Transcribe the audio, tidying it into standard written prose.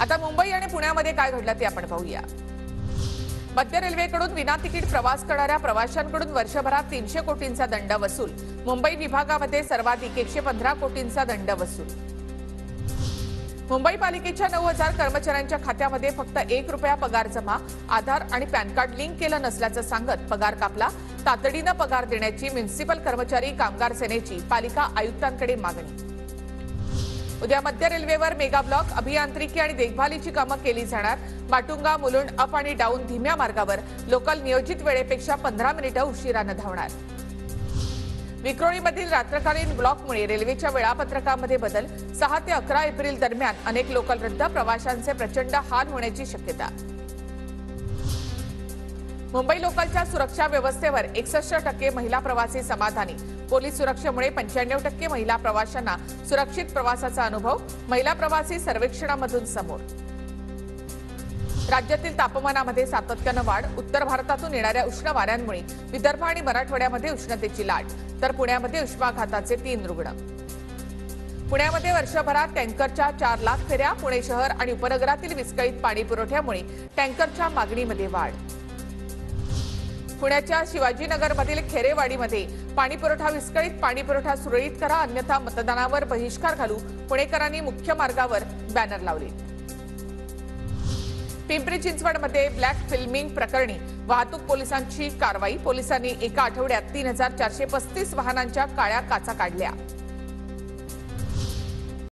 आता मुंबई आणि पुण्यामध्ये काय घडलं ते आपण पाहूया। मध्य रेल्वेकडून विना तिकीट प्रवास करणाऱ्या प्रवाशांकडून वर्षभरात 300 कोटींचा दंड वसूल। मुंबई विभागामध्ये सर्वाधिक 115 कोटींचा दंड वसूल। मुंबई पालिकेच्या 9000 कर्मचाऱ्यांच्या खात्यामध्ये फक्त 1 रुपया पगार जमा। आधार आणि पॅन कार्ड लिंक केलं नसल्याचं सांगत पगार कापला। तातडीनं पगार देण्याची म्युनिसिपल कर्मचारी कामगार सेनेची पालिका आयुक्तांकडे मागणी। उद्या मध्य रेल्वेवर मेगा ब्लॉक, अभियांत्रिकी आणि देखभालीची कामं केली जाणार। माटुंगा मुलुंड अप आणि डाऊन धीम्या मार्गावर लोकल नियोजित वेळेपेक्षा 15 मिनिटं उशिरानं धावणार। विक्रोळीमधील रात्रकालीन ब्लॉकमुळे रेल्वेच्या वेळापत्रकामध्ये बदल। 6 ते 11 एप्रिल दरम्यान अनेक लोकल रद्द, प्रवाशांचे प्रचंड हाल होण्याची शक्यता। मुंबई लोकलच्या सुरक्षा व्यवस्थेवर 61% महिला प्रवासी समाधानी। पोलीस सुरक्षेमुळे 95% महिला प्रवाशांना सुरक्षित प्रवासाचा अनुभव। महिला प्रवासी सर्वेक्षणामधून समोर। राज्यातील तापमानामध्ये सातत्यानं वाढ। उत्तर भारतातून येणाऱ्या उष्ण वाऱ्यांमुळे विदर्भ आणि मराठवाड्यामध्ये उष्णतेची लाट, तर पुण्यामध्ये उष्माघाताचे 3 रुग्ण। पुण्यामध्ये वर्षभरात टँकरच्या 4 लाख फेऱ्या। पुणे शहर आणि उपनगरातील विस्कळीत पाणी पुरवठ्यामुळे टँकरच्या मागणीमध्ये वाढ। पुण्याच्या शिवाजीनगरमधील खेरेवाडीमध्ये पाणीपुरवठा विस्कळीत, पाणीपुरवठा सुरळीत करा अन्यथा मतदानावर बहिष्कार घालू, पुणेकरांनी मुख्य मार्गावर बॅनर लावले। पिंपरी चिंचवडमध्ये ब्लॅक फिल्मिंग प्रकरणी वाहतूक पोलिसांची कारवाई। पोलिसांनी एका आठवड्यात 3435 वाहनांच्या काळ्या काचा काढल्या।